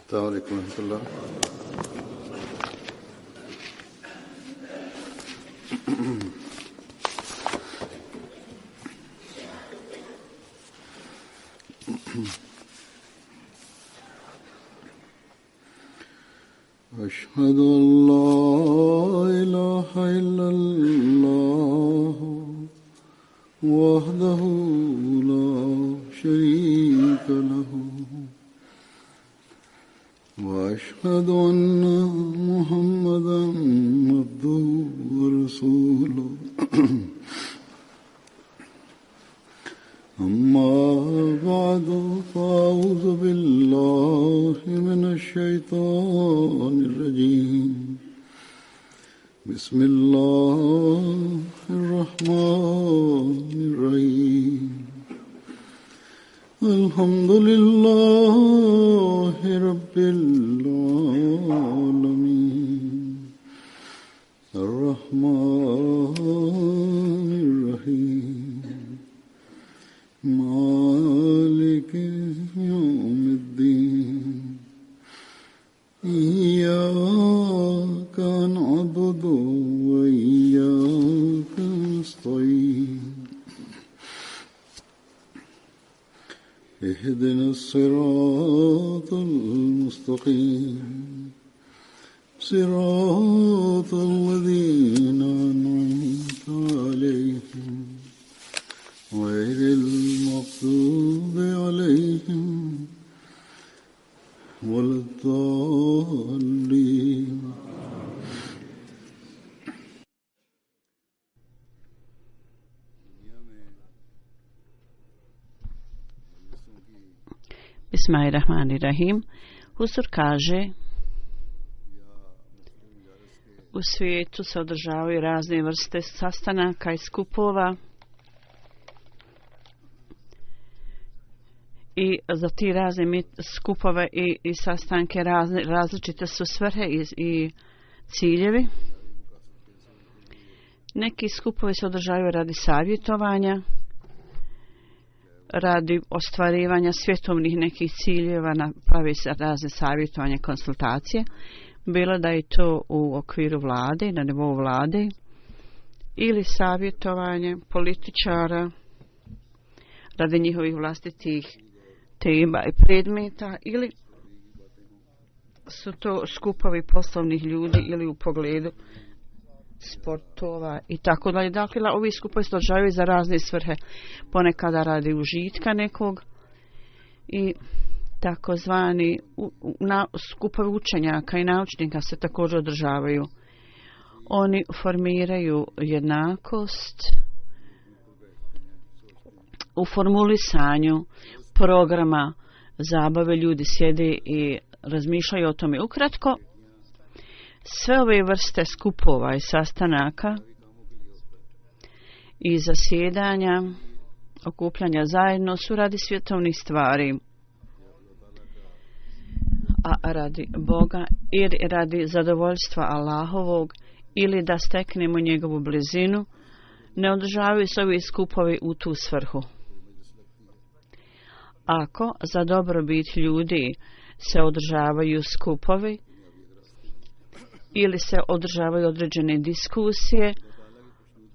السلام عليكم ورحمة الله. أشهد أن لا إله إلا الله وحده لا شريك له وأشهد أن محمدا عبده ورسوله أما بعد فأعوذ بالله من الشيطان الرجيم بسم الله الرحمن الرحيم الحمد لله رب العالمين الرحمن الرحيم مالك يوم الدين إياك نعبد وإياك نستعين اهدنا الصراط المستقيم صراط الذين أنعمت عليهم غير المغضوب عليهم ولا الضالين. Bismillahirrahmanirrahim. Husur kaže: u svijetu se održavaju razne vrste sastanaka i skupova i za ti razne skupove i sastanke različite su svrhe i ciljevi. Neki skupovi se održavaju radi savjetovanja, radi ostvarivanja svjetovnih nekih ciljeva, pravi se razne savjetovanja, konsultacije, bilo da je to u okviru vlade, na nivou vlade, ili savjetovanje političara radi njihovih vlastitih tema i predmeta, ili su to skupovi poslovnih ljudi ili u pogledu sportova i tako dalje. Dakle, ovi skupovi se održavaju za razne svrhe, ponekada radi užitka nekog i takozvani skupovi učenjaka i naučnika se također održavaju. Oni formiraju jednakost u formulisanju programa zabave. Ljudi sjede i razmišljaju o tome. Ukratko, sve ove vrste skupova i sastanaka i zasjedanja, okupljanja zajedno su radi svjetovnih stvari, a radi Boga ili radi zadovoljstva Allahovog ili da steknemo njegovu blizinu. Ne održavaju se ovi skupovi u tu svrhu. Ako za dobrobit ljudi se održavaju skupovi ili se održavaju određene diskusije,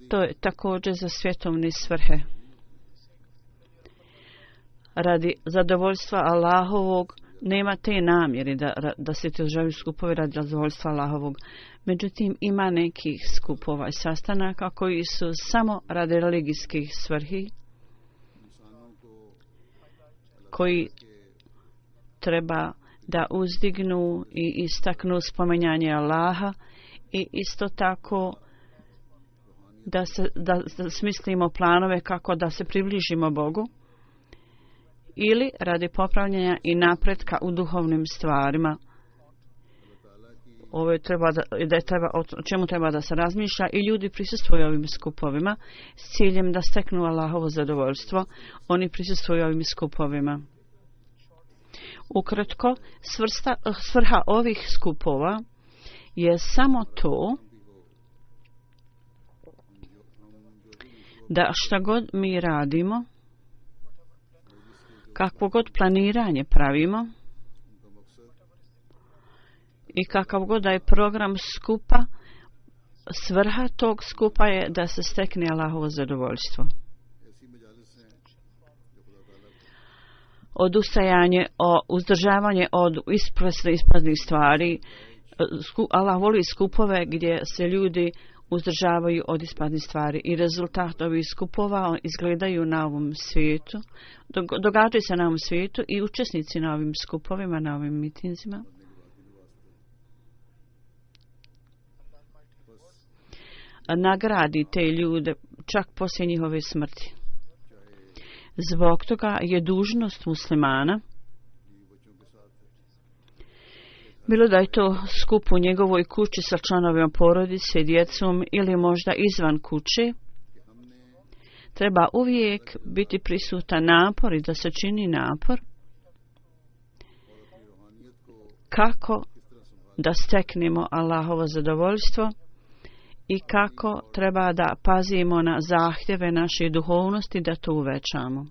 to je također za svjetovne svrhe. Radi zadovoljstva Allahovog nema te namjere da se te održavaju skupovi radi zadovoljstva Allahovog. Međutim, ima nekih skupova i sastanaka koji su samo radi religijskih svrhi, koji treba da uzdignu i istaknu spominjanje Allaha i isto tako da smislimo planove kako da se približimo Bogu, ili radi popravljanja i napretka u duhovnim stvarima. Ovo je o čemu treba da se razmišlja i ljudi prisustvuju ovim skupovima s ciljem da steknu Allahovo zadovoljstvo. Oni prisustvuju ovim skupovima. Ukratko, svrha ovih skupova je samo to da šta god mi radimo, kakvo god planiranje pravimo, I kakav god da je program skupa, svrha tog skupa je da se stekne Allahovo zadovoljstvo. Odustajanje, uzdržavanje od ispraznih stvari. Allah voli skupove gdje se ljudi uzdržavaju od ispadnih stvari i rezultat ovih skupova izgledaju na ovom svijetu, događaju se na ovom svijetu i učesnici na ovim skupovima, na ovim mitinzima. Nagradi te ljude čak poslije njihove smrti. Zbog toga je dužnost muslimana, bilo da je to skup u njegovoj kući sa članovima porodice, djecom ili možda izvan kuće, treba uvijek biti prisutan napor i da se čini napor kako da steknemo Allahovo zadovoljstvo i kako treba da pazimo na zahtjeve naše duhovnosti da to uvećamo.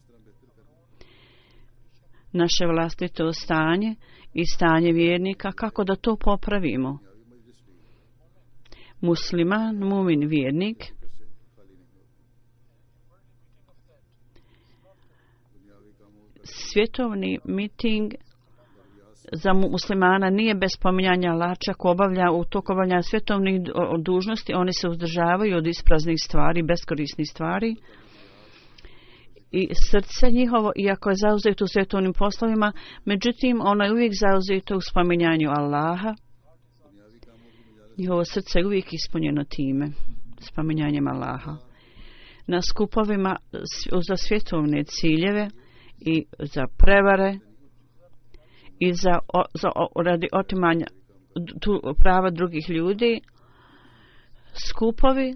Naše vlastito stanje i stanje vjernika, kako da to popravimo. Musliman, mumin, vjernik svjetovni miting za muslimana nije bez spominjanja Allaha, čak u toku obavljanja svjetovnih dužnosti oni se uzdržavaju od ispraznih stvari, beskorisnih stvari. I srce njihovo, iako je zauzeto u svjetovnim poslovima, međutim ono je uvijek zauzeto u spominjanju Allaha. Njihovo srce je uvijek ispunjeno time, spominjanjem Allaha. Na skupovima za svjetovne ciljeve i za prevare i radi otimanja prava drugih ljudi, skupovi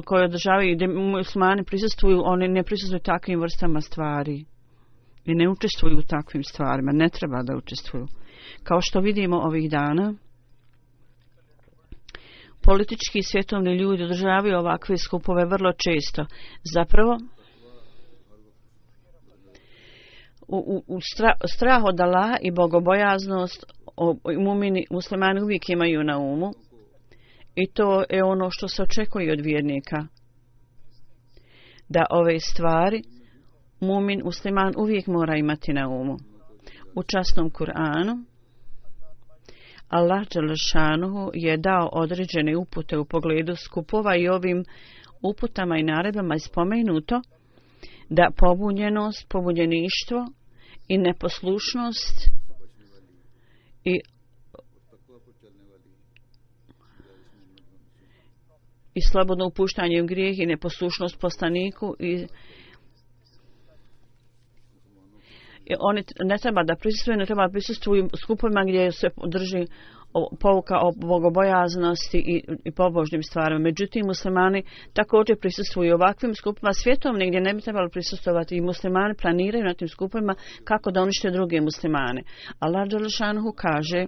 koji održavaju gdje muslimani prisustvuju, oni ne prisustvuju takvim vrstama stvari i ne učestvuju u takvim stvarima, ne treba da učestvuju. Kao što vidimo ovih dana, politički i svjetovni ljudi održavaju ovakve skupove vrlo često. Zapravo, strah od Allaha i bogobojaznost muslimani uvijek imaju na umu. I to je ono što se očekuje od vjernika. Da ove stvari musliman uvijek mora imati na umu. U časnom Kur'anu Allah dželešanuhu je dao određene upute u pogledu skupova i ovim uputama i naredbama je spomenuto da pobunjenost, pobunjeništvo i neposlušnost i slobodno upuštanje u grijeh i neposlušnost poslaniku i oni ne treba da prisustvuju, ne treba da prisustvuju skupovima gdje se drži pouka o bogobojaznosti i pobožnim stvarima. Međutim, muslimani također prisustvuju ovakvim skupovima svjetovnim gdje ne bi trebalo prisustvovati i muslimani planiraju na tim skupovima kako da unište druge muslimane. Allah dželešanuhu kaže: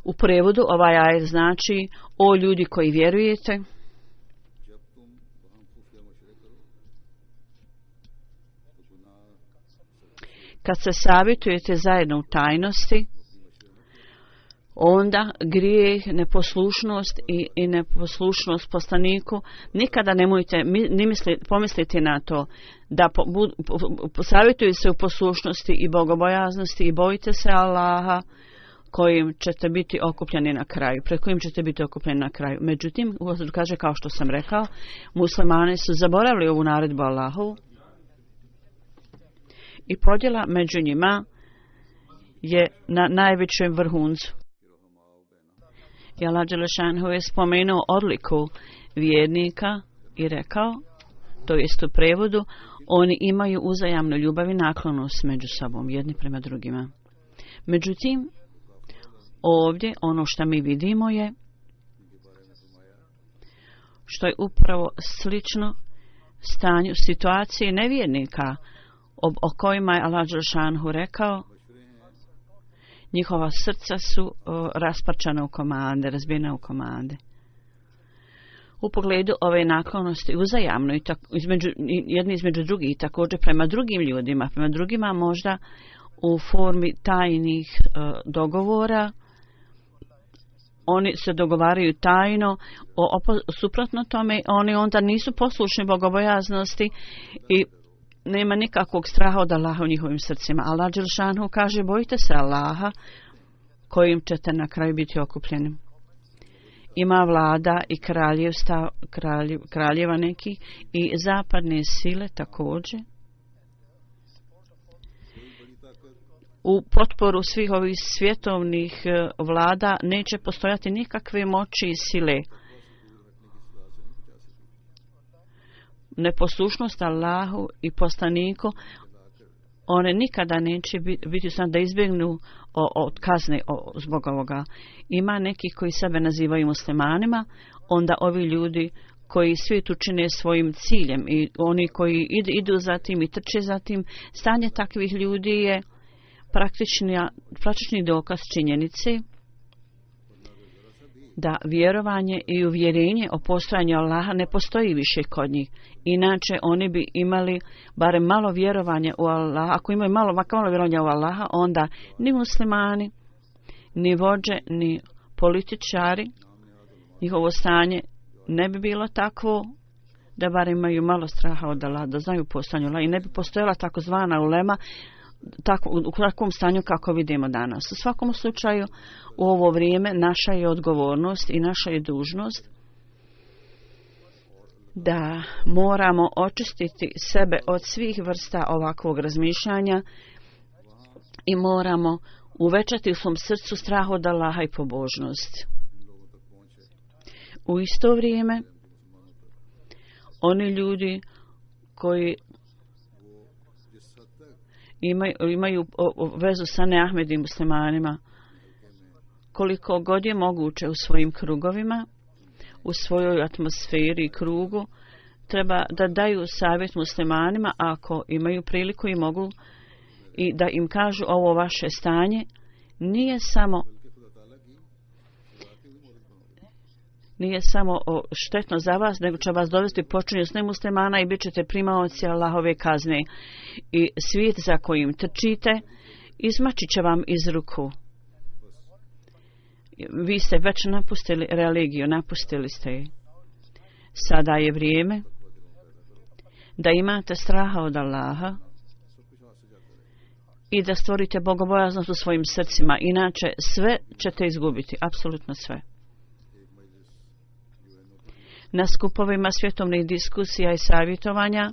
U prevodu ovaj ajet znači: o ljudi koji vjerujete, kad se savjetujete zajedno u tajnosti, onda grijeh, neposlušnost i neposlušnost poslaniku, nikada nemojte pomisliti na to da savjetujete se u poslušnosti i bogobojaznosti i bojite se Allaha kojim ćete biti okupljeni na kraju, pred kojim ćete biti okupljeni na kraju. Međutim, Gospod kaže, kao što sam rekao, muslimani su zaboravili ovu naredbu Allahovu i podjela među njima je na najvećem vrhuncu. I Allah dželešanuhu je spomenuo odliku vjernika i rekao, to jest u prevodu, oni imaju uzajamnu ljubav i naklonost među sobom, jedni prema drugima. Međutim, ovdje ono što mi vidimo je što je upravo slično stanju situacije nevjernika o kojima je Allah dželešanu rekao njihova srca su rasparčana u komande, razbijena u komande. U pogledu ove naklonosti uzajamno i jedni između drugih i također prema drugim ljudima, prema drugima možda u formi tajnih dogovora. Oni se dogovaraju tajno, suprotno tome oni onda nisu poslušni bogobojaznosti i nema nikakvog straha od Allaha u njihovim srcima. Allah dželešanu kaže bojite se Allaha kojim ćete na kraju biti okupljeni. Ima vlada i kraljeva neki i zapadne sile također. U potporu svih ovih svjetovnih vlada neće postojati nikakve moći i sile. Neposlušnost Allahu i poslaniku, one nikada neće biti sam da izbjegnu od kazne zbog ovoga. Ima neki koji sebe nazivaju muslimanima, onda ovi ljudi koji svijet učine svojim ciljem i oni koji idu za tim i trče za tim, stanje takvih ljudi je praktični dokaz činjenice da vjerovanje i uvjerenje o postojanju Allaha ne postoji više kod njih. Inače oni bi imali barem malo vjerovanja u Allaha. Ako imaju malo vjerovanja u Allaha, onda ni muslimani, ni vođe, ni političari, njihovo stanje ne bi bilo takvo da barem imaju malo straha od Allaha, da znaju postojanje Allaha i ne bi postojala takozvana ulema u takvom stanju kako vidimo danas. U svakom slučaju u ovo vrijeme naša je odgovornost i naša je dužnost da moramo očistiti sebe od svih vrsta ovakvog razmišljanja i moramo uvećati u svom srcu strah od Allaha i pobožnost. U isto vrijeme oni ljudi koji imaju vezu sa neahmedim muslimanima, koliko god je moguće u svojim krugovima, u svojoj atmosferi i krugu, treba da daju savjet muslimanima ako imaju priliku i mogu i da im kažu ovo vaše stanje nije samo štetno za vas, nego će vas dovesti počinju s nemuslimana i bit ćete primaoci Allahove kazne. I svijet za kojim trčite izmaći će vam iz ruku. Vi ste već napustili religiju, napustili ste je. Sada je vrijeme da imate straha od Allaha i da stvorite bogobojaznost u svojim srcima. Inače sve ćete izgubiti, apsolutno sve. Na skupovima svjetovnih diskusija i savjetovanja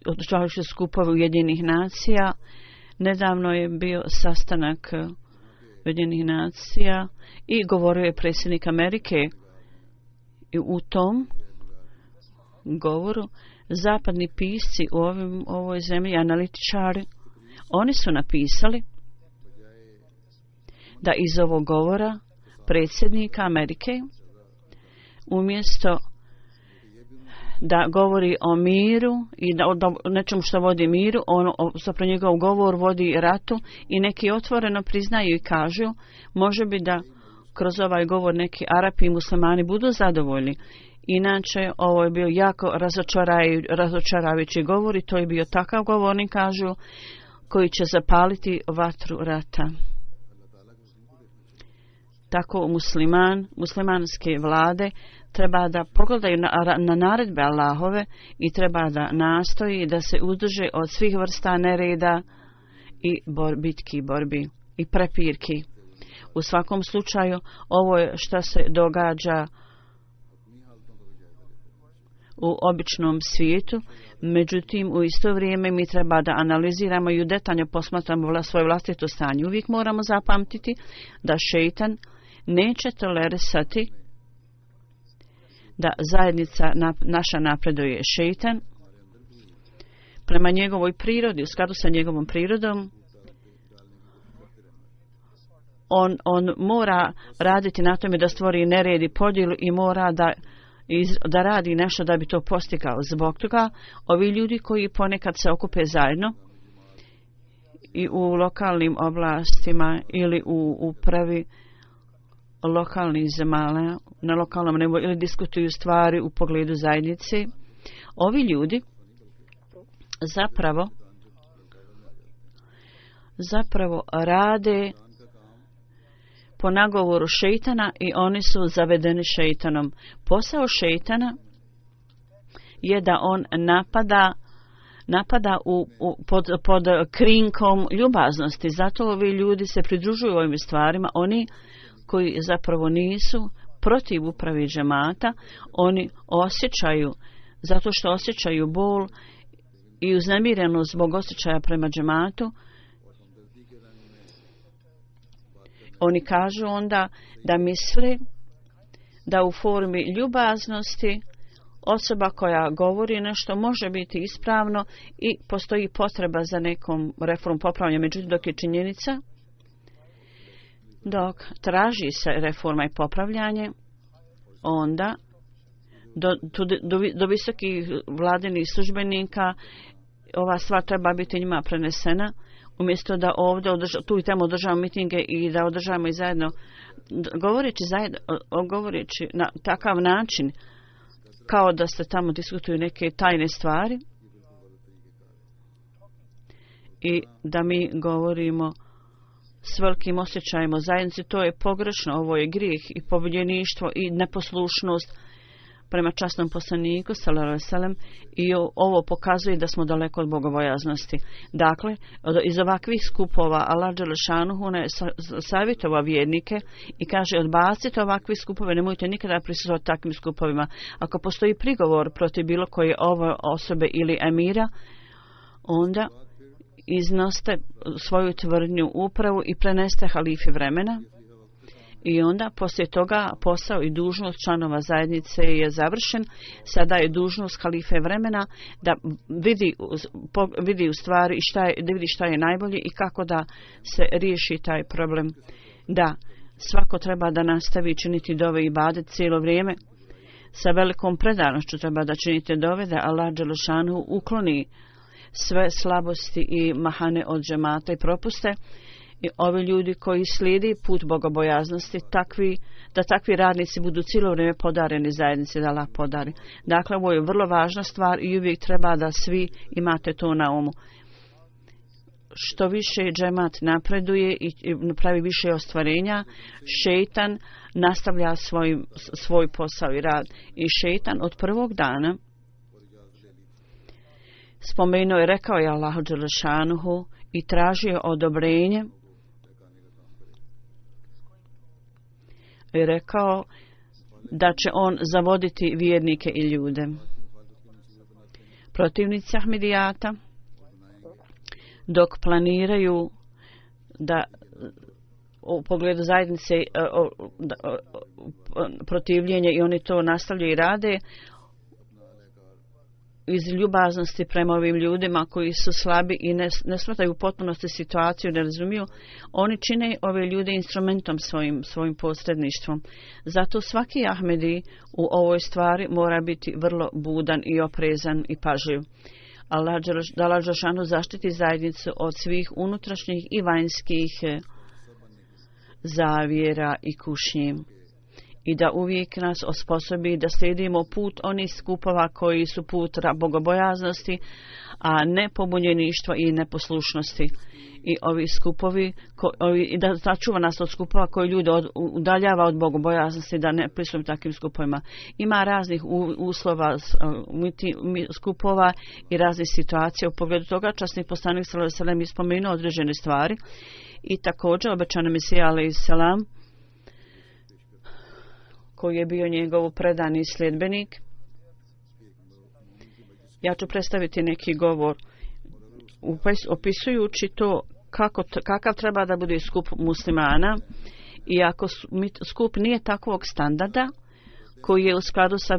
održavaju se skupovi Ujedinjenih nacija. Nedavno je bio sastanak Ujedinjenih nacija i govorio je predsjednik Amerike. I u tom govoru zapadni pisci u ovoj zemlji, analitičari, oni su napisali da iz ovog govora predsjednika Amerike umjesto da govori o miru i da o nečemu što vodi miru, zapravo njegov govor vodi ratu i neki otvoreno priznaju i kažu može bi da kroz ovaj govor neki Arapi i muslimani budu zadovoljni. Inače, ovo je bio jako razočaravajući govor i to je bio takav govor, oni kažu, koji će zapaliti vatru rata. Tako muslimanske vlade treba da pogledaju na naredbe Allahove i treba da nastoji da se uzdrže od svih vrsta nereda i bitki, borbi i prepirki. U svakom slučaju, ovo je što se događa u običnom svijetu, međutim u isto vrijeme mi treba da analiziramo i detaljno posmatramo svoje vlastito stanje. Uvijek moramo zapamtiti da šejtan neće tolerisati da zajednica naša napreduje. Šejtan prema njegovoj prirodi, u skladu sa njegovom prirodom, on mora raditi na tome da stvori nered i podjelu i mora da da radi nešto da bi to postigao. Zbog toga ovi ljudi koji ponekad se okupe zajedno i u lokalnim oblastima ili u upravi lokalnih zemalja na lokalnom nivou ili diskutuju stvari u pogledu zajednice, ovi ljudi zapravo rade po nagovoru šejtana i oni su zavedeni šejtanom. Posao šejtana je da on napada pod krinkom ljubaznosti. Zato ovi ljudi se pridružuju ovim stvarima. Oni koji zapravo nisu protiv upravi džemata, oni osjećaju, zato što osjećaju bol i uznemirenost zbog osjećaja prema džematu, oni kažu onda da misle da u formi ljubaznosti osoba koja govori nešto može biti ispravno i postoji potreba za nekom reformom popravljanja. Međutim, dok je činjenica, dok traži se reforma i popravljanje, onda do visokih vladinih službenika ova stvar treba biti njima prenesena, umjesto da ovdje tu i tamo održavamo mitinge i da održavamo i zajedno, govoreći na takav način kao da se tamo diskutuju neke tajne stvari i da mi govorimo s velikim osjećajem o zajednici. To je pogrešno, ovo je grijeh i pobunjeništvo i neposlušnost prema časnom poslaniku sallallahu alejhi ve sellem, i ovo pokazuje da smo daleko od bogobojaznosti. Dakle, iz ovakvih skupova Allah dželle šanuhu savjetovao vjernike i kaže: odbacite ovakve skupove, nemojte nikada prisustvovati takvim skupovima. Ako postoji prigovor protiv bilo koje ove osobe ili emira, onda iznoste svoju tvrdnju upravu i preneste halifi vremena. I onda poslije toga posao i dužnost članova zajednice je završen. Sada je dužnost halife vremena da vidi u stvari da vidi šta je najbolje i kako da se riješi taj problem. Da, svako treba da nastavi činiti dove i ibadet cijelo vrijeme. Sa velikom predanošću treba da činite dove da Allah dželle šanuhu ukloni sve slabosti i mahane od džemata i propuste. I ovi ljudi koji slijedi put bogobojaznosti, da takvi radnici budu cijelo vrijeme podareni zajednici, da Allah podari. Dakle, ovo je vrlo važna stvar i uvijek treba da svi imate to na umu. Što više džemat napreduje i pravi više ostvarenja, šejtan nastavlja svoj posao i rad. I šejtan od prvog dana spomenuo je, rekao je Allahu dželle šanuhu i tražio odobrenje i rekao da će on zavoditi vjernike i ljude. Protivnici Ahmedijata, dok planiraju da u pogledu zajednice protivljenje i oni to nastavljaju i rade iz ljubaznosti prema ovim ljudima koji su slabi i ne shvataju u potpunosti situaciju, ne razumiju, oni čine ove ljude instrumentom svojim posredništvom. Zato svaki Ahmedi u ovoj stvari mora biti vrlo budan i oprezan i pažljiv. Allah dželle šanuhu zaštiti zajednicu od svih unutrašnjih i vanjskih zavjera i kušnji. I da uvijek nas osposobi da slijedimo put onih skupova koji su put bogobojaznosti, a ne pobunjeništva i neposlušnosti. I ovi skupovi, i da sačuva nas od skupova koji ljude udaljava od bogobojaznosti, da ne pristupimo takvim skupovima. Ima raznih uslova skupova i raznih situacija. U pogledu toga časni poslanik sallallahu alejhi ve sellem spomenuo određene stvari i također obećani Mesija alejhi selam, koji je bio njegov predani sljedbenik. Ja ću predstaviti neki govor opisujući to kakav treba da bude skup muslimana, i ako skup nije takvog standarda koji je u skladu sa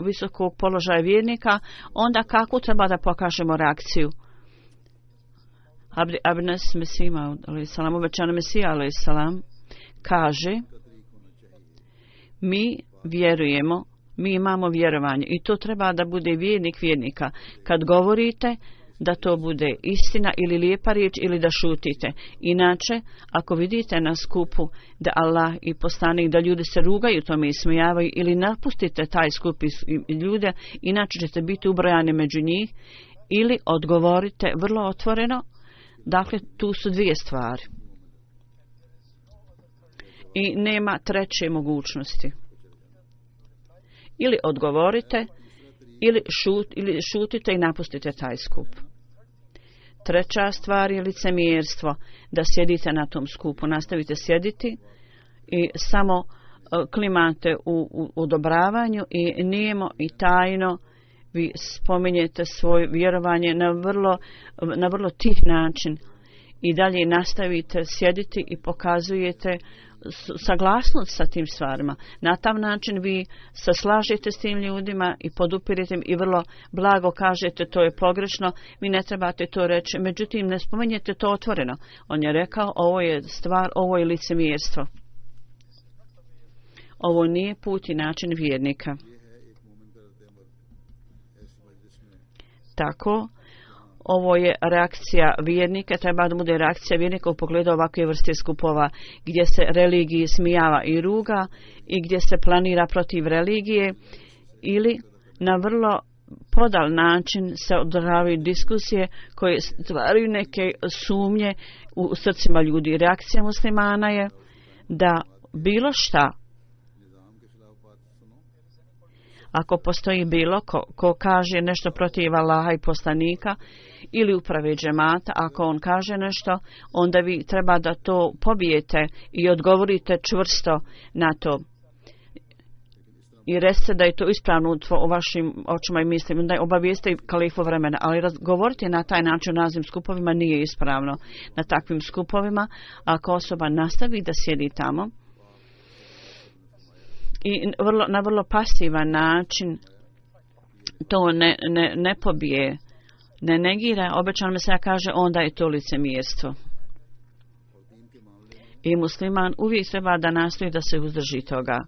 visokog položaja vjernika, onda kako treba da pokažemo reakciju. Abnes Mesima alejhiselam, obećani Mesija alejhiselam, kaže: mi Mi imamo vjerovanje i to treba da bude vjernik vjernika. Kad govorite, da to bude istina ili lijepa riječ ili da šutite. Inače, ako vidite na skupu da Allah i poslanik, da ljudi se rugaju tome i smijavaju, ili napustite taj skup ljude, inače ćete biti ubrojani među njih, ili odgovorite vrlo otvoreno. Dakle, tu su dvije stvari. I nema treće mogućnosti. Ili odgovorite, ili šutite i napustite taj skup. Treća stvar je licemjerstvo, da sjedite na tom skupu, nastavite sjediti i samo klimate u odobravanju i nijemo i tajno vi spominjete svoje vjerovanje na vrlo tih način i dalje nastavite sjediti i pokazujete saglasnost sa tim stvarima. Na tam način vi se slažete s tim ljudima i podupirete i vrlo blago kažete to je pogrešno, vi ne trebate to reći, međutim ne spominjete to otvoreno. On je rekao ovo je stvar, ovo je licemjerstvo. Ovo nije put i način vjernika. Tako, ovo je reakcija vjernika, treba da bude reakcija vjernika u pogledu ovakve vrste skupova gdje se religiji smijava i ruga i gdje se planira protiv religije ili na vrlo podal način se održavaju diskusije koje stvaraju neke sumnje u srcima ljudi. Reakcija muslimana je da bilo šta, ako postoji bilo ko kaže nešto protiv Allaha i poslanika ili uprave džemata, ako on kaže nešto, onda vi treba da to pobijete i odgovorite čvrsto na to. I recite da je to ispravno u vašim očima i mislima, da je obavijeste kalifu vremena, ali govoriti na taj način u raznim skupovima nije ispravno. Na takvim skupovima, ako osoba nastavi da sjedi tamo, i na vrlo pasivan način to ne pobije, ne negira, obećan Mesija kaže, onda je to licemjerstvo. I musliman uvijek treba da nastoji da se uzdrži toga.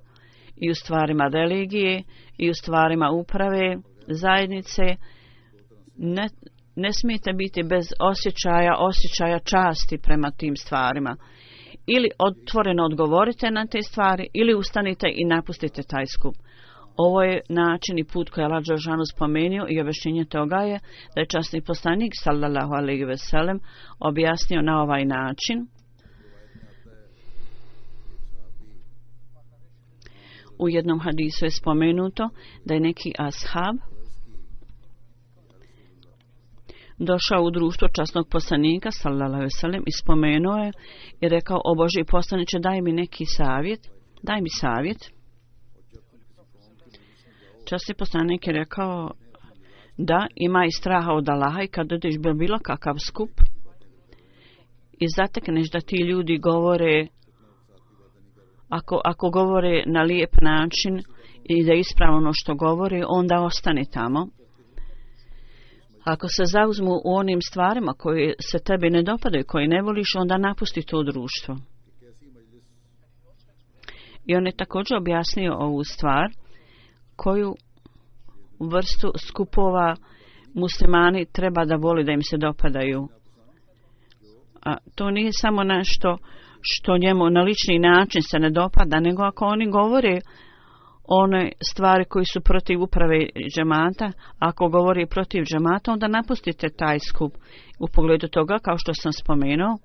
I u stvarima religije, i u stvarima uprave, zajednice, ne smijete biti bez osjećaja časti prema tim stvarima. Ili otvoreno odgovorite na te stvari, ili ustanite i napustite taj skup. Ovo je način i put koji je Allah dželešanu spomenuo i objašnjenje toga je da je časni poslanik sallallahu alejhi ve sellem objasnio na ovaj način. U jednom hadisu je spomenuto da je neki ashab došao u društvo časnog poslanika sallallahu alejhi ve sellem i spomenuo je i rekao: o Božji poslaniče, daj mi neki savjet, daj mi savjet. Časni poslanik je rekao: da, imaj straha od Allaha i kad ideš bilo kakav skup i zatekneš da ti ljudi govore, ako govore na lijep način i da ispravno ono što govore, onda ostane tamo. Ako se zauzmu u onim stvarima koje se tebi ne dopadaju, koje ne voliš, onda napusti to društvo. I on je također objasnio ovu stvar, koju vrstu skupova muslimani treba da voli, da im se dopadaju. A to nije samo nešto što njemu na lični način se ne dopada, nego ako oni govore one stvari koji su protiv uprave džemata, ako govori protiv džemata, onda napustite taj skup. U pogledu toga, kao što sam spomenuo,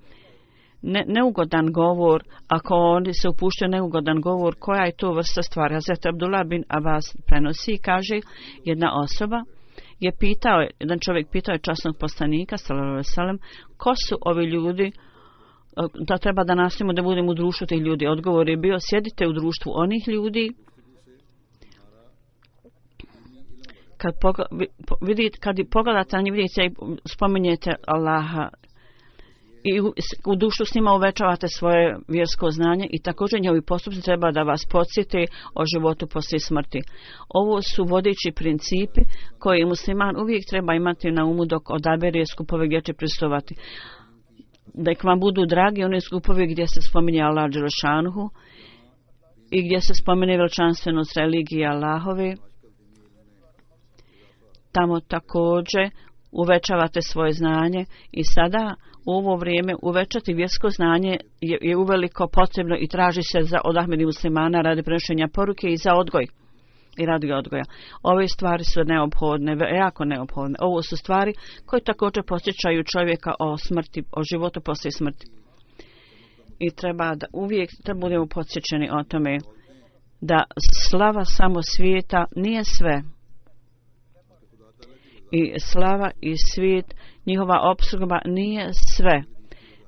neugodan govor, ako oni se upuštaju neugodan govor, koja je to vrsta stvari? Hazret Abdullah bin Abbas prenosi i kaže, jedna osoba je pitao, jedan čovjek pitao je časnog poslanika sallallahu alejhi ve sellem, ko su ovi ljudi, da treba da nastavimo da budemo u društvu tih ljudi. Odgovor je bio, sjedite u društvu onih ljudi kad pogledate na njih, vidite i spominjete Allaha i u dušu s njima uvećavate svoje vjersko znanje i također njihovi postupci treba da vas podsjete o životu poslije smrti. Ovo su vodeći principi koje musliman uvijek treba imati na umu dok odabere skupove gdje će prisustvovati. Da vam budu dragi one skupove gdje se spominje Allah dželešanuhu i gdje se spomene veličanstvenost religije Allahove, tamo također uvećavate svoje znanje i sada u ovo vrijeme uvećati vjersko znanje je uveliko potrebno i traži se od Ahmedi muslimana radi prenošenja poruke i za odgoj i radi odgoja. Ove stvari su neophodne, jako neophodne. Ovo su stvari koje također podsjećaju čovjeka o smrti, o životu poslije smrti. I treba da uvijek da budemo podsjećeni o tome da slava samo svijeta nije sve. I slava i svijet, njihova opskrba nije sve,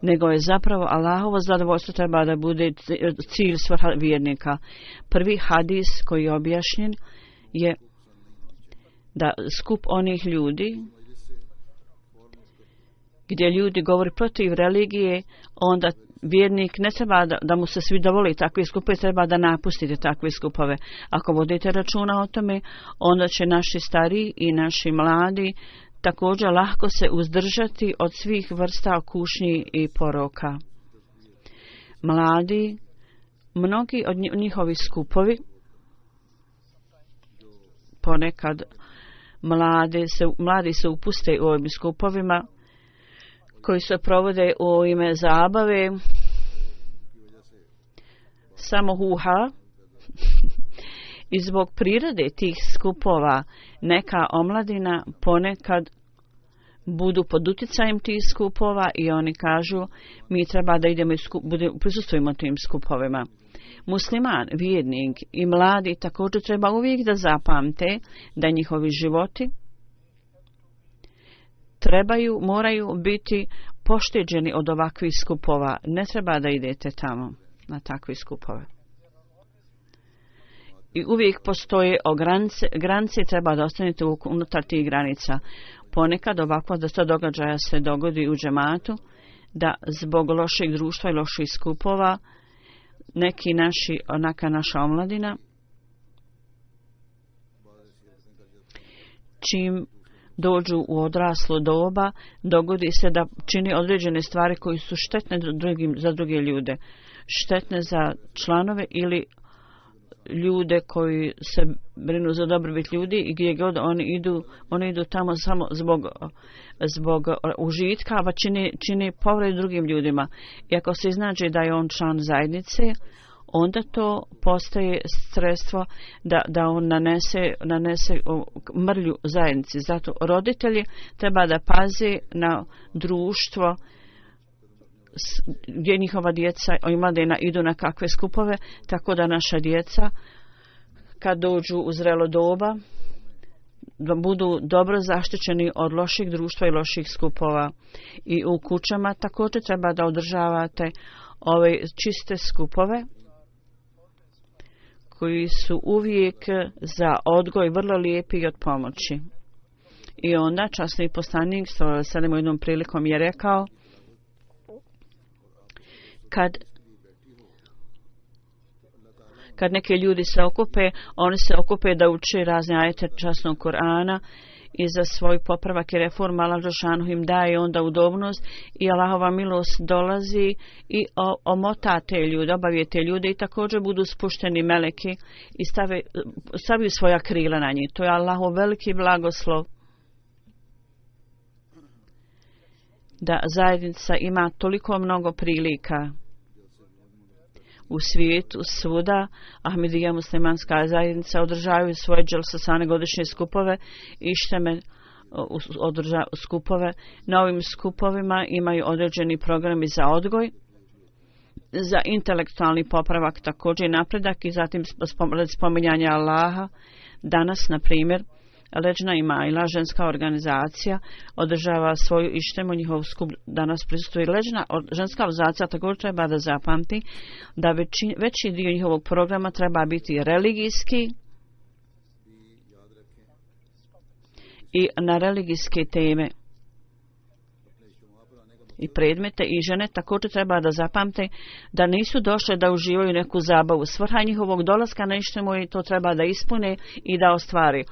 nego je zapravo Allahovo zadovoljstvo treba da bude cilj svrha vjernika. Prvi hadis koji je objašnjen je da skup onih ljudi gdje ljudi govori protiv religije, onda vjernik ne treba da mu se svi dovoli takve skupove, treba da napustite takve skupove. Ako vodite računa o tome, onda će naši stariji i naši mladi također lahko se uzdržati od svih vrsta kušnji i poroka. Mladi, mnogi od njihovi skupovi, ponekad mladi se upuste u ovim skupovima koji se provode u ime zabave, samo huha. I zbog prirode tih skupova neka omladina ponekad budu pod utjecajem tih skupova i oni kažu mi treba da idemo prisustvujemo tim skupovima. Musliman, vjernik i mladi također treba uvijek da zapamte da njihovi životi moraju biti pošteđeni od ovakvih skupova. Ne treba da idete tamo na takve skupove. I uvijek postoje granice, treba da ostanete unutar tih granica. Ponekad ovakva dosta događaja se dogodi u džematu, da zbog lošeg društva i loših skupova neka naša omladina, čim dođu u odraslo doba, dogodi se da čini određene stvari koji su štetne za druge ljude, štetne za članove ili ljude koji se brinu za dobrobit ljudi i gdje god oni idu tamo samo zbog užitka, a čini povredu drugim ljudima. I ako se iznađe da je on član zajednice, onda to postaje sredstvo da on nanese mrlju zajednici. Zato roditelji treba da paze na društvo gdje njihova djeca i mladina idu na kakve skupove, tako da naša djeca kad dođu u zrelo doba da budu dobro zaštićeni od loših društva i loših skupova. I u kućama također treba da održavate ove čiste skupove koji su uvijek za odgoj vrlo lijepi i od pomoći. I onda časni poslanik sallallahu jednom prilikom je rekao, kad neki ljudi se okupe, oni se okupe da uče razne ajete časnog Kur'ana i za svoj popravak i reform Allah dželešanu im daje onda udobnost i Allahova milost dolazi i omota te ljude, obavije te ljude i također budu spušteni meleki i staviju svoja krila na njih. To je Allahov veliki blagoslov da zajednica ima toliko mnogo prilika u svijetu, svuda. Ahmedija muslimanska zajednica održavaju svoje dželsasane godišnje skupove i šteme skupove. Na ovim skupovima imaju određeni programi za odgoj, za intelektualni popravak također i napredak i zatim spominjanje Allaha. Danas, na primjer, Leđna Imajla, ženska organizacija, održava svoju ištemu, njihov skup danas prisustuje. Ženska organizacija također treba da zapamti da veći dio njihovog programa treba biti religijski i na religijske teme i predmete i žene također treba da zapamte da nisu došle da uživaju neku zabavu. Svrha njihovog dolaska na ištemu i to treba da ispune i da ostvari.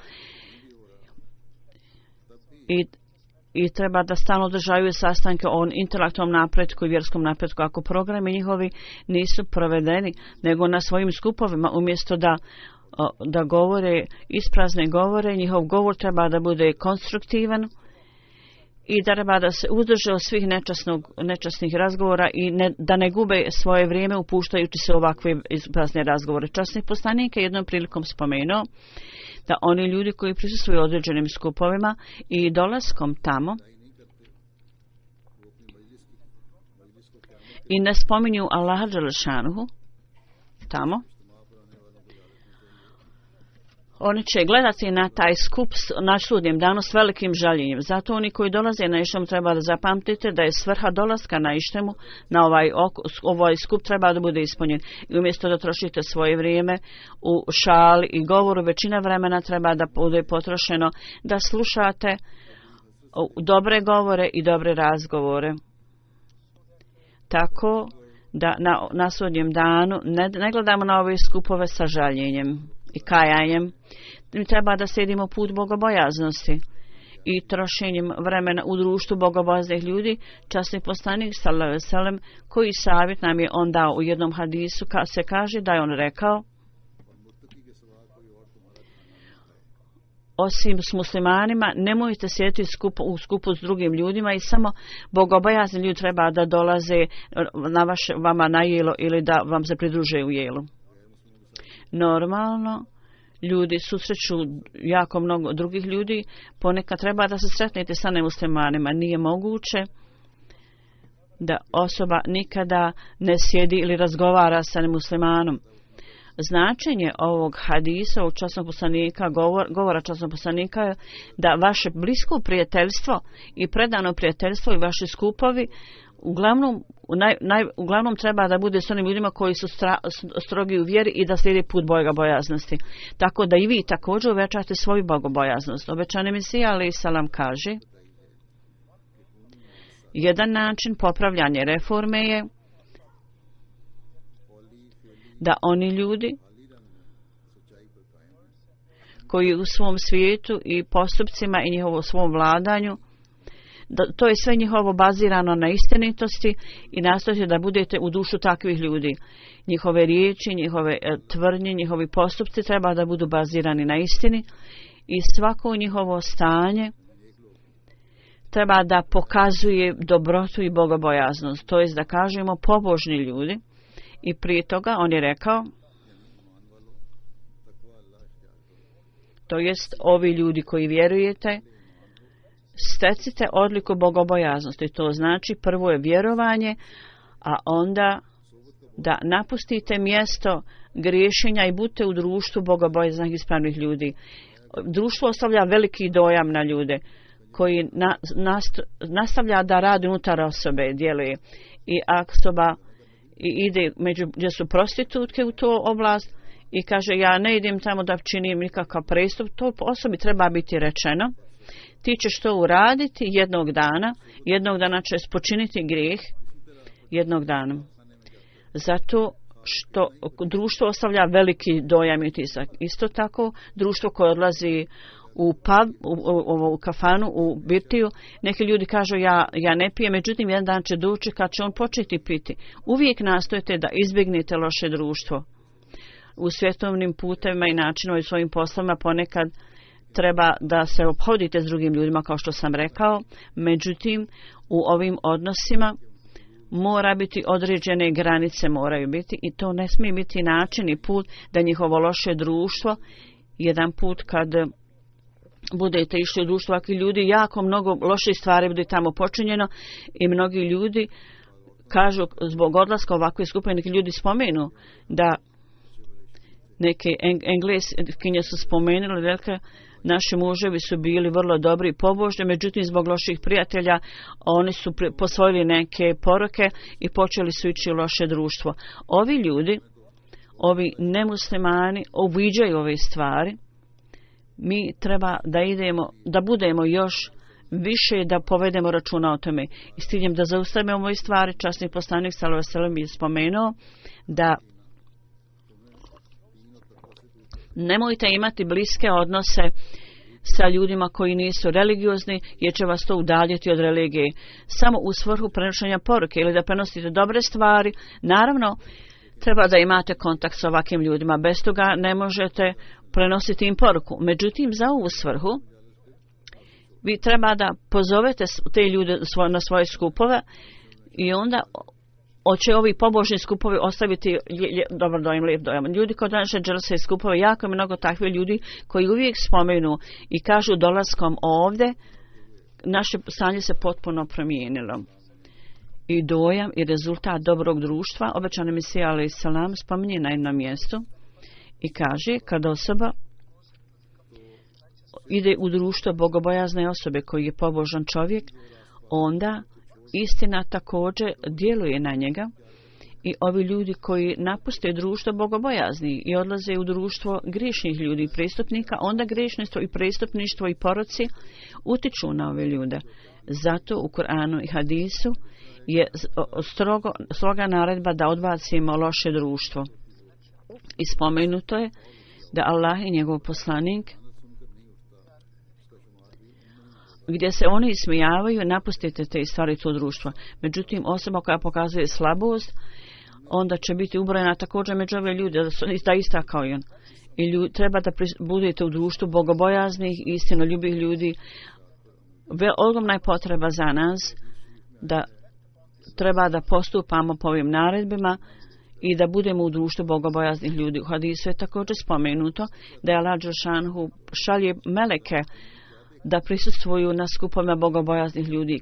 i treba da stalno održavaju sastanke o intelektualnom napretku i vjerskom napretku. Ako programi njihovi nisu provedeni, nego na svojim skupovima, umjesto da govore isprazne govore, njihov govor treba da bude konstruktivan i da treba da se uzdrže od svih nečasnih razgovora i da ne gube svoje vrijeme upuštajući se ovakve isprazne razgovore. Časni poslanik je jednom prilikom spomenuo da oni ljudi koji prisustvuju određenim skupovima i dolaskom tamo i ne spominju Allaha dželešanuhu tamo, oni će gledati na taj skup na sudnjem danu s velikim žaljenjem. Zato oni koji dolaze na Ištemu treba da zapamtite da je svrha dolaska na Ištemu, na ovaj skup treba da bude ispunjen. I umjesto da trošite svoje vrijeme u šali i govoru, većina vremena treba da bude potrošeno da slušate dobre govore i dobre razgovore. Tako da na sudnjem danu ne gledamo na ove skupove sa žaljenjem i kajanjem. Mi treba da slijedimo put bogobojaznosti i trošenjem vremena u društvu bogobojaznih ljudi. Časni poslanik sallallahu alejhi ve sellem, koji savjet nam je on dao u jednom hadisu, se kaže da je on rekao: osim s muslimanima, nemojte sjediti u skupu s drugim ljudima i samo bogobojazni ljudi treba da dolaze vama na jelo ili da vam se pridruže u jelu. Normalno, ljudi susreću jako mnogo drugih ljudi, ponekad treba da se sretnete sa nemuslimanima. Nije moguće da osoba nikada ne sjedi ili razgovara sa nemuslimanom. Značenje ovog hadisa u časnog poslanika, govora časnog poslanika je da vaše blisko prijateljstvo i predano prijateljstvo i vaši skupovi uglavnom treba da bude s onim ljudima koji su strogi u vjeri i da slijede put bogobojaznosti. Tako da i vi također uvećate svoju bogobojaznost. Obećani Mesija alejhi selam kaže: jedan način popravljanja reforme je da oni ljudi koji u svom svijetu i postupcima i njihovom svom vladanju, to je sve njihovo bazirano na istinitosti i nastojite da budete u dušu takvih ljudi. Njihove riječi, njihove tvrdnje, njihovi postupci treba da budu bazirani na istini i svako njihovo stanje treba da pokazuje dobrotu i bogobojaznost. To jest da kažemo pobožni ljudi. I prije toga on je rekao, to jest ovi ljudi koji vjerujete, stecite odliku bogobojaznosti. To znači prvo je vjerovanje, a onda da napustite mjesto griješenja i budete u društvu bogobojaznih ispravnih ljudi. Društvo ostavlja veliki dojam na ljude koji nastavlja da radi unutar osobe, djeluje. I ako osoba ide gdje su prostitutke u tu oblast i kaže ja ne idem tamo da činim nikakav prestup, to osobi treba biti rečeno: ti ćeš to uraditi jednog dana ćeš počiniti grijeh jednog dana. Zato što društvo ostavlja veliki dojam i utisak. Isto tako društvo koje odlazi u pub, u kafanu, u birtiju, neki ljudi kažu ja ne pijem, međutim jedan dan će doći kad će on početi piti. Uvijek nastojite da izbjegnete loše društvo. U svjetovnim putevima i načinom i svojim poslovima ponekad treba da se ophodite s drugim ljudima, kao što sam rekao, međutim u ovim odnosima mora biti određene granice, moraju biti, i to ne smije biti način i put da njihovo loše društvo, jedan put kad budete išli u društvo ovakvih ljudi, jako mnogo loših stvari bude tamo počinjeno i mnogi ljudi kažu zbog odlaska ovakve skupine, neki ljudi spomenu da neke Engleskinje su spomenuli, velike naši muževi su bili vrlo dobri i pobožni, međutim zbog loših prijatelja oni su posvojili neke poroke i počeli su ići u loše društvo. Ovi ljudi, ovi nemuslimani uviđaju ove stvari. Mi treba da budemo još više, da povedemo računa o tome. I s ciljem da zaustavimo ove stvari, časni poslanik sallallahu alejhi ve sellem je spomenuo da nemojte imati bliske odnose sa ljudima koji nisu religiozni, jer će vas to udaljiti od religije. Samo u svrhu prenošenja poruke ili da prenosite dobre stvari. Naravno, treba da imate kontakt s ovakvim ljudima. Bez toga ne možete prenositi im poruku. Međutim, za ovu svrhu vi treba da pozovete te ljude na svoje skupove i onda hoće ovi pobožni skupovi ostaviti dobar dojam, lijep dojam. Ljudi kod naše dželse i skupove, jako je mnogo takvih ljudi koji uvijek spomenu i kažu dolaskom ovdje, naše stanje se potpuno promijenilo. I dojam i rezultat dobrog društva, obećani Mesija alejhi selam spominje na jednom mjestu i kaže, kada osoba ide u društvo bogobojazne osobe koji je pobožan čovjek, onda istina također djeluje na njega i ovi ljudi koji napuste društvo bogobojazni i odlaze u društvo griješnih ljudi i prestupnika, onda griješništvo i prestupništvo i poroci utiču na ove ljude. Zato u Kur'anu i hadisu je stroga naredba da odbacimo loše društvo. I spomenuto je da Allah i njegov poslanik, gdje se oni ismijavaju, napustite te stvari to društvo. Međutim, osoba koja pokazuje slabost, onda će biti ubrojena također među ove ljude, da ista kao i on. I treba da budete u društvu bogobojaznih i istinoljubih ljudi. Ogromna je potreba za nas da treba da postupamo po ovim naredbima i da budemo u društvu bogobojaznih ljudi. U hadisu je također spomenuto da je Allah dželešanohu šalje meleke da prisustvuju na skupovima bogobojaznih ljudi.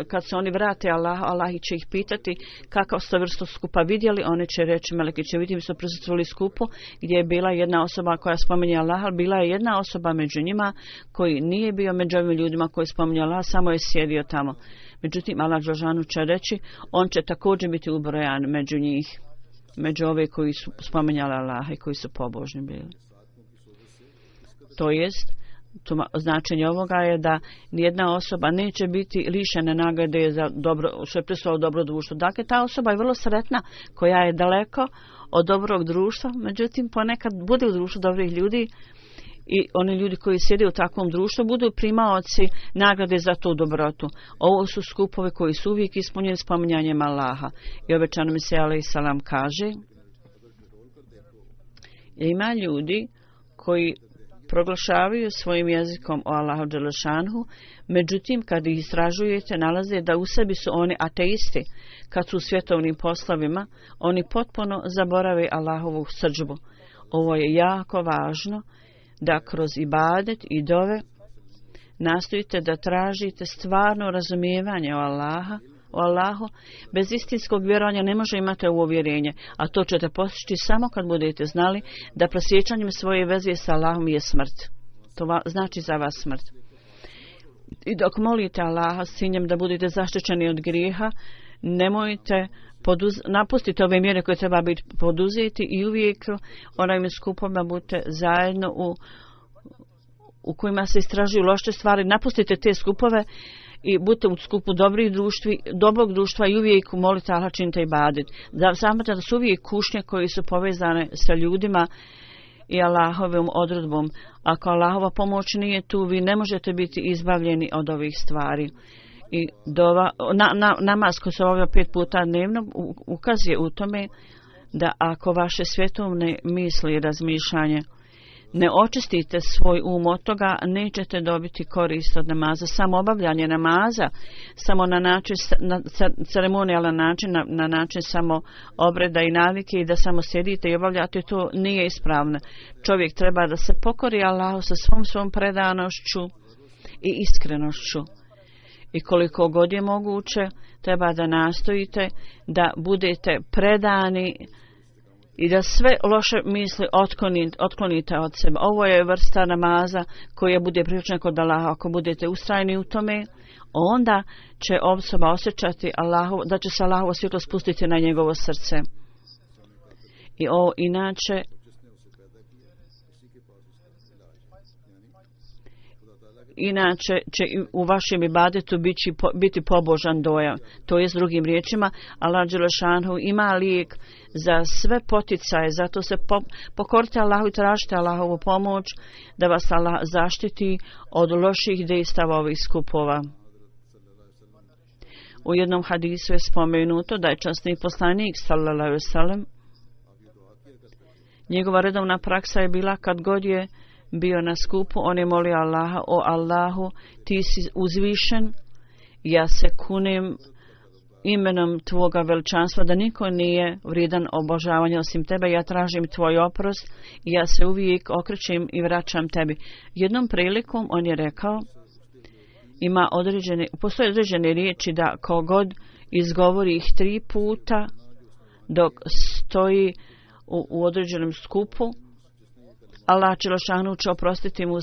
Kad se oni vrate Allah će ih pitati kakav ste vrstu skupa vidjeli, oni će reći, meleki će vidjeti, mi su prisustvovali skupu gdje je bila jedna osoba koja spominje Allah, ali bila je jedna osoba među njima koji nije bio među ovim ljudima koji spominje Allah, samo je sjedio tamo. Međutim, Allah dželešanohu će reći, on će također biti ubrojan među njih, među ove koji su spominjali Allah i koji su pobožni bili. To jest, značenje ovoga je da nijedna osoba neće biti lišena nagrade za dobro, što je prisvojilo dobro društvo. Dakle, ta osoba je vrlo sretna koja je daleko od dobrog društva, međutim ponekad bude u društvu dobrih ljudi i oni ljudi koji sjede u takvom društvu budu primaoci nagrade za tu dobrotu. Ovo su skupovi koji su uvijek ispunjeni spominjanjem Allaha. I obećani Mesija alejhi selam kaže, ima ljudi koji proglašavaju svojim jezikom o Allahu dželešanhu, međutim kad ih istražujete nalaze da u sebi su oni ateisti. Kad su u svjetovnim poslovima, oni potpuno zaborave Allahovu srdžbu. Ovo je jako važno da kroz ibadet i dove nastojite da tražite stvarno razumijevanje o Allahu. Bez istinskog vjerovanja ne može imati ovo uvjerenje, a to ćete postići samo kad budete znali da prosjećanjem svoje veze sa Allahom je smrt. To znači za vas smrt. I dok molite Allaha s ciljem da budete zaštićeni od grijeha, nemojte napustiti ove mjere koje treba biti poduzeti i uvijek onajim skupovima budete zajedno u kojima se istražuju loše stvari. Napustite te skupove i budite u skupu dobrog društva i uvijek molite Allah, činite ibadet. Znate da su uvijek kušnje koji su povezane sa ljudima i Allahovom odredbom. Ako Allahova pomoć nije tu, vi ne možete biti izbavljeni od ovih stvari. I namaz koji se obavlja 5 puta dnevno ukazuje u tome da ako vaše svjetovne misli i razmišljanje ne očistite svoj od toga, nećete dobiti korist od namaza. Samo obavljanje namaza, samo na način, na ceremonijalan način, na način samo obreda i navike i da samo sjedite i obavljate, to nije ispravno. Čovjek treba da se pokori Allahu sa svom predanošću i iskrenošću. I koliko god je moguće, treba da nastojite da budete predani i da sve loše misli otklonite od sebe. Ovo je vrsta namaza koja bude prihvaćena kod Allaha. Ako budete ustrajni u tome, onda će osoba osjećati da će se Allahovo svjetlo spustiti na njegovo srce. I ovo inače Inače će u vašem ibadetu biti pobožan dojam. To je s drugim riječima, Allah dželešanhu ima lijek za sve poticaje, zato se pokorite Allahu i tražite Allahovu pomoć da vas Allah zaštiti od loših dejstava ovih skupova. U jednom hadisu je spomenuto da je časni poslanik sallallahu alejhi ve sellem, njegova redovna praksa je bila kad god je bio na skupu, on je molio Allaha: o Allahu, ti si uzvišen, ja se kunem imenom tvoga veličanstva da niko nije vrijedan obožavanja osim tebe, ja tražim tvoj oprost i ja se uvijek okrećem i vraćam tebi. Jednom prilikom on je rekao, postoje određene riječi da kogod izgovori ih 3 puta dok stoji u određenom skupu, Allah dželešanu će oprostiti mu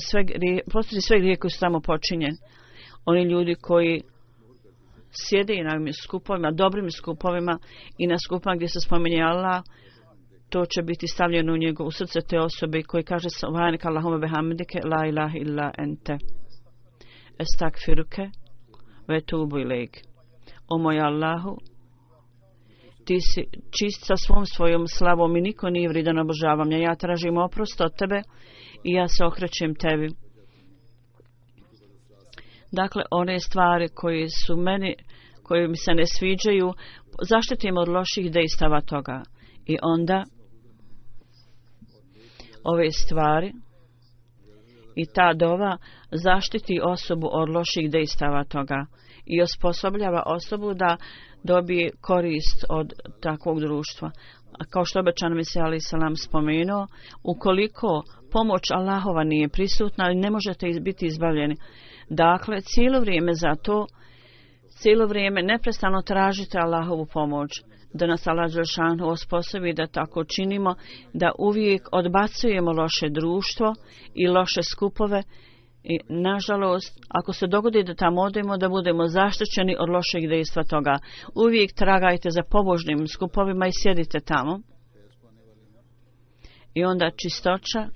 sve grije koji su tamo počinjeni. Oni ljudi koji sjede na ovim skupovima, dobrim skupovima i na skupovima gdje se spominje Allah, to će biti stavljeno u srce te osobe koji kaže: subhanaka Allahumma bihamdike la ilaha illa ente estakfiruke ve tubu ilejk. O moj Allahu, ti si čist sa svojom slavom i niko nije vrijedan obožavanja. Ja tražim oprost od tebe i ja se okrećem tebi. Dakle, one stvari koje mi se ne sviđaju, zaštitim od loših dejstava toga. I onda ove stvari i ta dova zaštiti osobu od loših dejstava toga i osposobljava osobu da dobije korist od takvog društva. A kao što obećan Mesija alejhi selam spomenuo, ukoliko pomoć Allahova nije prisutna, ne možete biti izbavljeni. Dakle, cijelo vrijeme neprestano tražite Allahovu pomoć, da nas Allah dželešanu osposobi da tako činimo, da uvijek odbacujemo loše društvo i loše skupove. I nažalost, ako se dogodi da tamo odemo, da budemo zaštićeni od lošeg dejstva toga. Uvijek tragajte za pobožnim skupovima i sjedite tamo. I onda čistoća.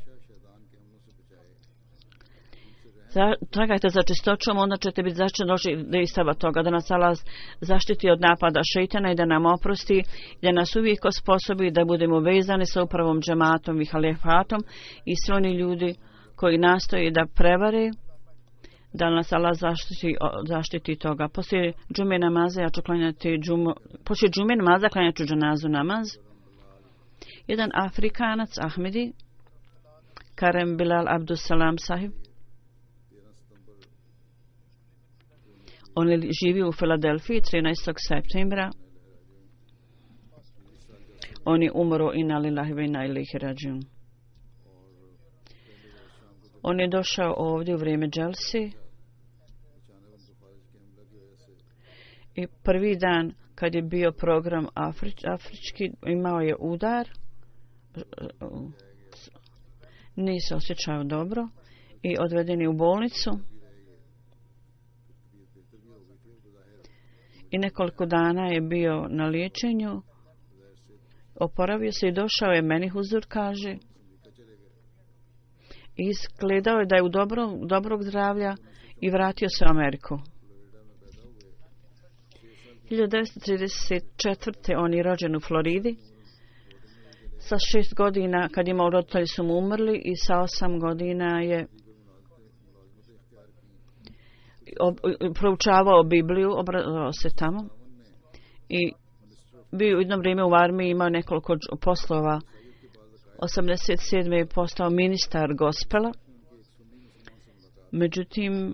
Tragajte za čistoćom, onda ćete biti zaštićeni od loših dejstava toga. Da nas Allah zaštiti od napada šejtana i da nam oprosti, da nas uvijek osposobi da budemo vezani sa upravom džematom i halifatom i svi oni ljudi koji nastoji da prevare, da nas Allah zaštiti toga. Poslije džume namaza ja ću klanjati poslije džume namaza klanjat ću dženazu namaz. Jedan Afrikanac, Ahmedi, Karem Bilal Abdussalam sahib, on je živio u Filadelfiji 13. septembra. On je umro inna lillahi wa inna ilaihi rađiun. On je došao ovdje u vrijeme dželsi i prvi dan kad je bio program afrički imao je udar, nije se osjećao dobro i odveden je u bolnicu i nekoliko dana je bio na liječenju, oporavio se i došao je meni huzur, kaže, i izgledao je da je u dobrog zdravlja i vratio se u Ameriku. 1934. on je rođen u Floridi. Sa 6 godina, kad imao roditelji su mu umrli, i sa 8 godina je proučavao Bibliju, obrazovao se tamo i bio u jedno vrijeme u armiji, imao nekoliko poslova. 87. je postao ministar gospela, međutim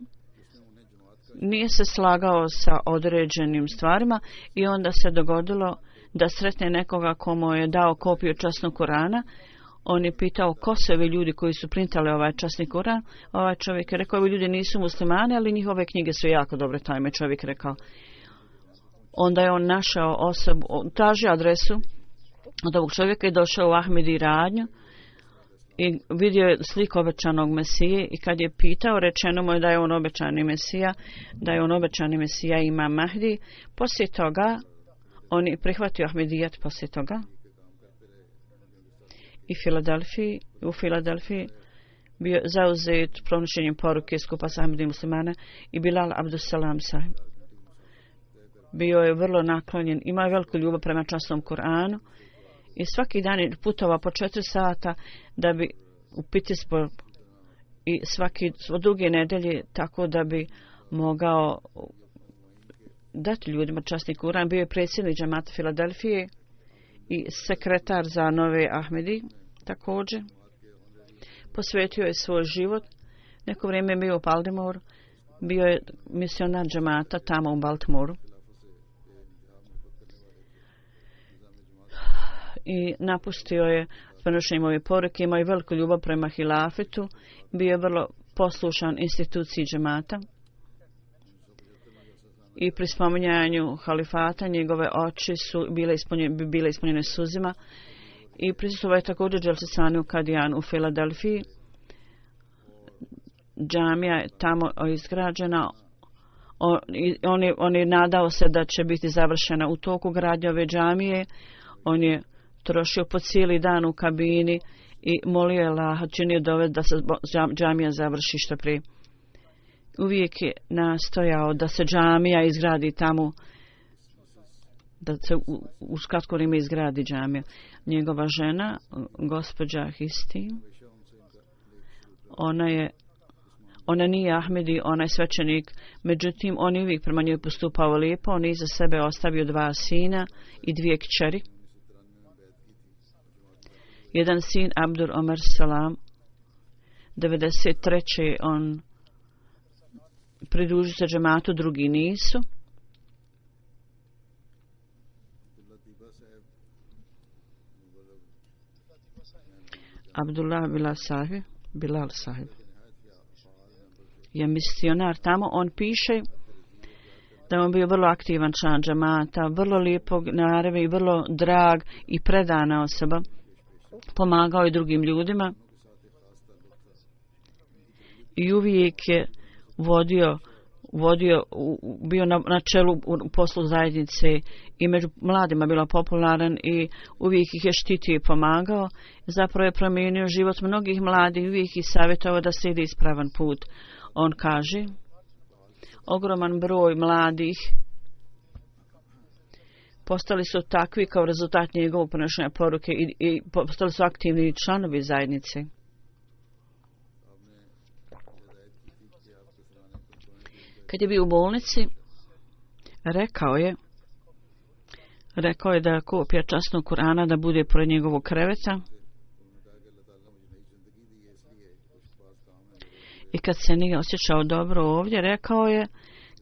nije se slagao sa određenim stvarima i onda se dogodilo da sretne nekoga komu je dao kopiju časnog Kurana. On je pitao ko su ovi ljudi koji su printali ovaj časni Kuran. Ovaj čovjek je rekao, ovi ljudi nisu muslimani, ali njihove knjige su jako dobre, taj me čovjek rekao. Onda je on našao osobu, tražio adresu od ovog čovjeka i došao u Ahmedi radnju i vidio je sliku obećanog Mesije i kad je pitao, rečeno mu je da je on obećani Mesija, da je on obećani Mesija Imam Mahdi. Poslije toga on je prihvatio Ahmedijat poslije toga i u Filadelfiji bio zauzet pronošenjem poruke skupa sa Ahmedim muslimana i Bilal Abdussalam sahib. Bio je vrlo naklonjen, imao je veliku ljubav prema časnom Kur'anu i svaki dan je putovao po 4 sata da bi u Pittsburgh i od druge nedelje tako da bi mogao dati ljudima časni Kur'an. Bio je predsjednik džamata Filadelfije i sekretar za Nove Ahmedi također. Posvetio je svoj život. Neko vrijeme je bio u Baltimoru. Bio je misionar džamata tamo u Baltimoru. I napustio je prenošenjem ove poruke. Imao je veliku ljubav prema hilafetu. Bio je vrlo poslušan instituciji džamata. I pri spominjanju halifata njegove oči su bile ispunjene suzima. I prisustvovao je također Dželsesani u Kadijanu u Filadelfiji. Džamija je tamo izgrađena. On je nadao se da će biti završena u toku gradnje ove džamije. On je trošio po cijeli dan u kabini i molio je Allaha, činio dove da se džamija završi što prije. Uvijek je nastojao da se džamija izgradi tamo, da se u kratko vrijeme izgradi džamija. Njegova žena, gospođa Histi, ona nije Ahmedi, ona je svećenik, međutim on je uvijek prema njoj postupao lijepo. On je iza sebe ostavio 2 sina i 2 kćeri. Jedan sin, Abdur Omer Salam, 93. on pridružio se džematu, drugi nisu. Abdullah Bilal sahib je misionar tamo. On piše da on bio vrlo aktivan član džamata, vrlo lijepog naravi i vrlo drag i predana osoba. Pomagao je drugim ljudima i uvijek je bio na čelu u poslu zajednice i među mladima bila popularan i uvijek ih je štitio i pomagao. Zapravo je promijenio život mnogih mladih, uvijek ih savjetovao da slijede ispravan put. On kaže, ogroman broj mladih postali su takvi kao rezultat njegovog ponašanja poruke i postali su aktivni članovi zajednice. Kad je bio u bolnici, rekao je da kopija časnog Kur'ana da bude pored njegovog kreveta. I kad se nije osjećao dobro ovdje, rekao je,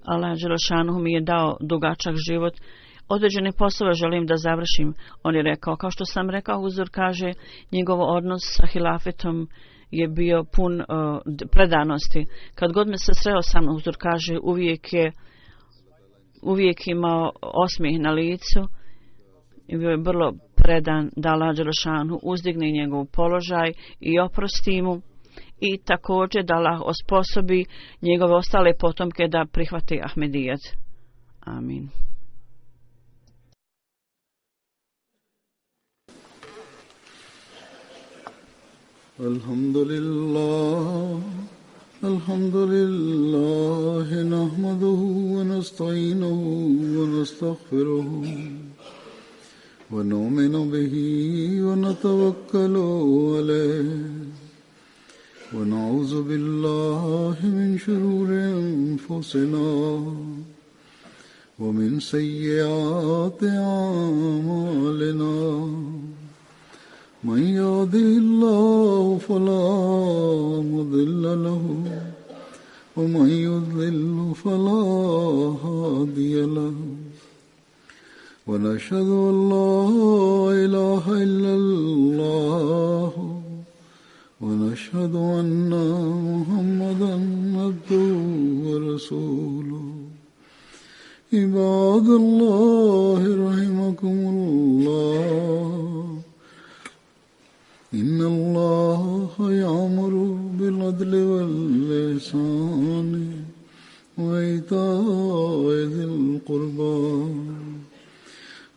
Allah dželešanu mi je dao dugačak život, određene poslove želim da završim. On je rekao, kao što sam rekao, Huzur kaže, njegov odnos sa hilafetom je bio pun predanosti. Kad god me se sreo sa mnom, Huzur kaže, uvijek imao osmijeh na licu i bio je vrlo predan da Allah dželešanu uzdigne njegov položaj i oprosti mu. I također da Allah osposobi njegove ostale potomke da prihvate Ahmedijat. Amin. Alhamdulillah, nahmaduhu wa nasta'inuhu wa nastaghfiruhu wa nu'minu bihi wa natawakkalu alayhi. ونعوذ بالله من شرور أنفسنا ومن سيئات أعمالنا من يهده الله فلا مضل له ومن يضلل فلا هادي له ونشهد أن لا إله إلا الله ونشهد أن محمدا عبده ورسوله عباد الله رحمكم الله إن الله يأمر بالعدل والإحسان وإيتاء ذي القربى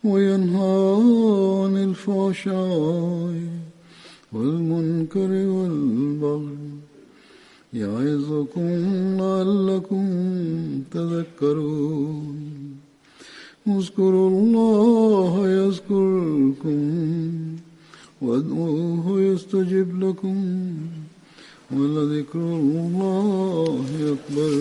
وينهى عن الفحشاء والمنكر والبغي يعظكم لعلكم تذكرون اذكروا الله يذكركم وادعوه يستجب لكم ولذكر الله أكبر